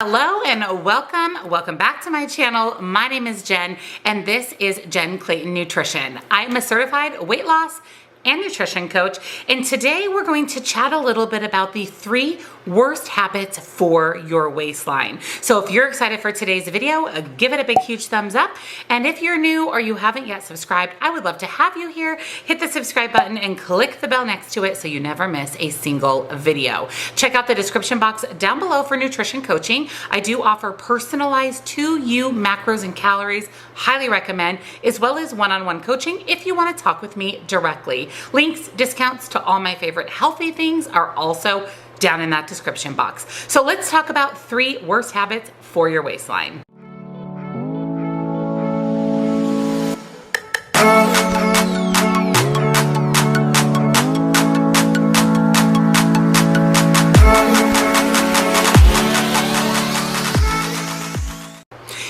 Hello and welcome back to my channel. My name is Jen and this is Jen Clayton Nutrition. I'm a certified weight loss and nutrition coach, and today we're going to chat a little bit about the 3 worst habits for your waistline. So if you're excited for today's video, give it a big huge thumbs up, and if you're new or you haven't yet subscribed, I would love to have you here. Hit the subscribe button and click the bell next to it so you never miss a single video. Check out the description box down below for nutrition coaching. I do offer personalized to you macros and calories, highly recommend, as well as one-on-one coaching if you want to talk with me directly. Links, discounts to all my favorite healthy things are also down in that description box. So let's talk about 3 worst habits for your waistline.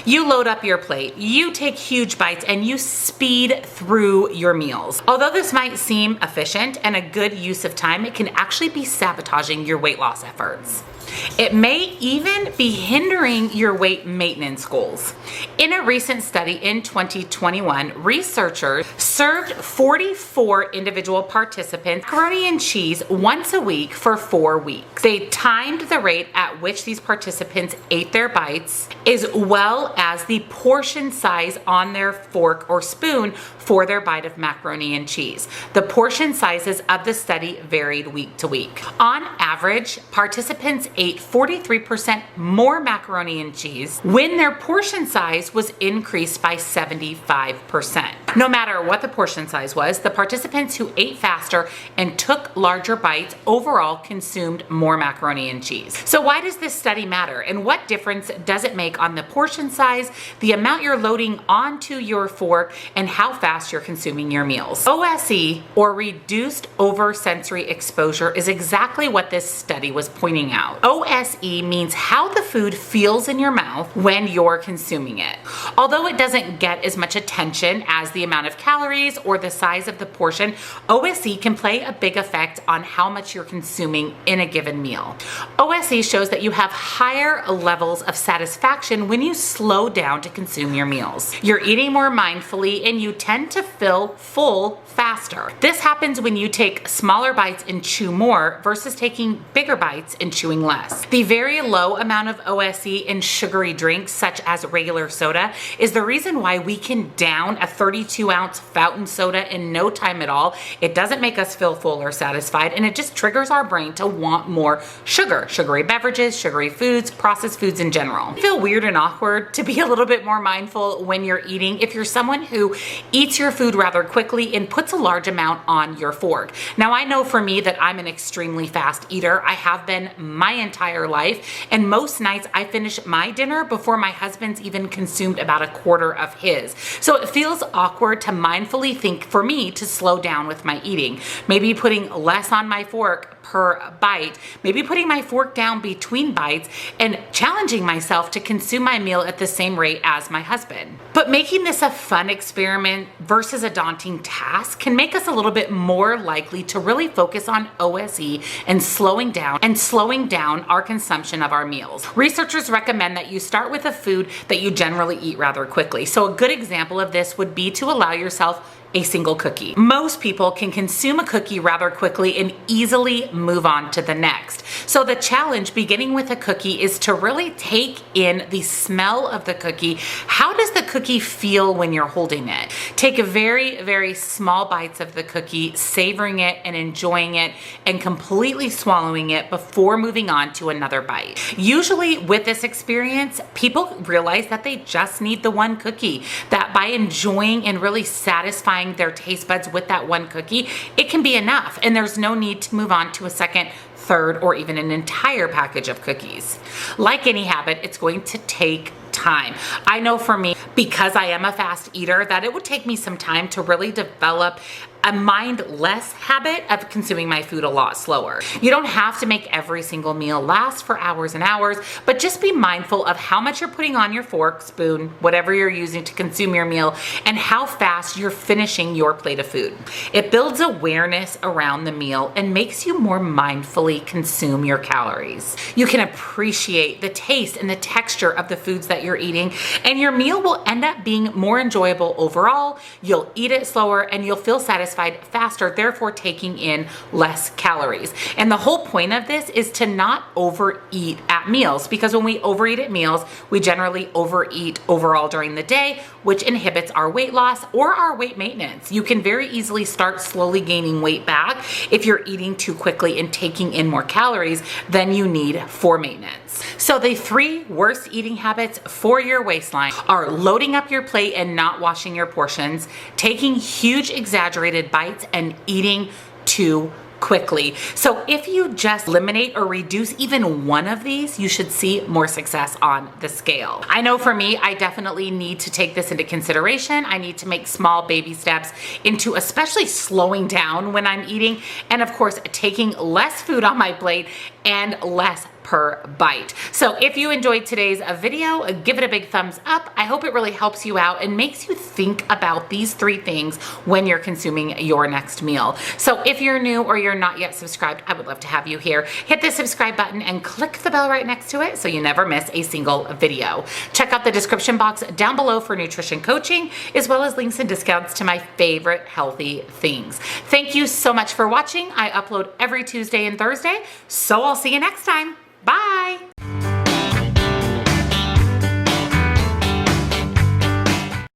You load up your plate, you take huge bites, and you speed through your meals. Although this might seem efficient and a good use of time, it can actually be sabotaging your weight loss efforts. It may even be hindering your weight maintenance goals. In a recent study in 2021, researchers served 44 individual participants macaroni and cheese once a week for 4 weeks. They timed the rate at which these participants ate their bites, as well as the portion size on their fork or spoon for their bite of macaroni and cheese. The portion sizes of the study varied week to week. On average, participants ate 43% more macaroni and cheese when their portion size was increased by 75%. No matter what the portion size was, the participants who ate faster and took larger bites overall consumed more macaroni and cheese. So why does this study matter, and what difference does it make on the portion size, the amount you're loading onto your fork, and how fast you're consuming your meals? OSE, or reduced over-sensory exposure, is exactly what this study was pointing out. OSE means how the food feels in your mouth when you're consuming it. Although it doesn't get as much attention as the amount of calories or the size of the portion, OSE can play a big effect on how much you're consuming in a given meal. OSE shows that you have higher levels of satisfaction when you slow down to consume your meals. You're eating more mindfully and you tend to feel full faster. This happens when you take smaller bites and chew more versus taking bigger bites and chewing less. The very low amount of OSE in sugary drinks, such as regular soda, is the reason why we can down a 32-ounce fountain soda in no time at all. It doesn't make us feel full or satisfied, and it just triggers our brain to want more sugar, sugary beverages, sugary foods, processed foods in general. You feel weird and awkward to be a little bit more mindful when you're eating if you're someone who eats your food rather quickly and puts a large amount on your fork. Now, I know for me that I'm an extremely fast eater. I have been my entire life, and most nights I finish my dinner before my husband's even consumed about a quarter of his. So it feels awkward to mindfully think for me to slow down with my eating. Maybe putting less on my fork per bite, maybe putting my fork down between bites, and challenging myself to consume my meal at the same rate as my husband. But making this a fun experiment versus a daunting task can make us a little bit more likely to really focus on OSE and slowing down our consumption of our meals. Researchers recommend that you start with a food that you generally eat rather quickly. So a good example of this would be to allow yourself a single cookie. Most people can consume a cookie rather quickly and easily move on to the next. So the challenge beginning with a cookie is to really take in the smell of the cookie. How does the cookie feel when you're holding it? Take a very, very small bites of the cookie, savoring it and enjoying it and completely swallowing it before moving on to another bite. Usually with this experience, people realize that they just need the one cookie, that by enjoying and really satisfying their taste buds with that one cookie, it can be enough, and there's no need to move on to a second, third, or even an entire package of cookies. Like any habit, it's going to take time. I know for me, because I am a fast eater, that it would take me some time to really develop a mindless habit of consuming my food a lot slower. You don't have to make every single meal last for hours and hours, but just be mindful of how much you're putting on your fork, spoon, whatever you're using to consume your meal, and how fast you're finishing your plate of food. It builds awareness around the meal and makes you more mindfully consume your calories. You can appreciate the taste and the texture of the foods that you're eating, and your meal will end up being more enjoyable overall. You'll eat it slower and you'll feel satisfied faster, therefore taking in less calories. And the whole point of this is to not overeat at meals, because when we overeat at meals, we generally overeat overall during the day, which inhibits our weight loss or our weight maintenance. You can very easily start slowly gaining weight back if you're eating too quickly and taking in more calories than you need for maintenance. So the 3 worst eating habits for your waistline are loading up your plate and not washing your portions, taking huge exaggerated bites, and eating too quickly. So if you just eliminate or reduce even one of these, you should see more success on the scale. I know for me, I definitely need to take this into consideration. I need to make small baby steps into especially slowing down when I'm eating, and of course, taking less food on my plate and less per bite. So if you enjoyed today's video, give it a big thumbs up. I hope it really helps you out and makes you think about these 3 things when you're consuming your next meal. So if you're new or you're not yet subscribed, I would love to have you here. Hit the subscribe button and click the bell right next to it so you never miss a single video. Check out the description box down below for nutrition coaching, as well as links and discounts to my favorite healthy things. Thank you so much for watching. I upload every Tuesday and Thursday, so I'll see you next time. Bye.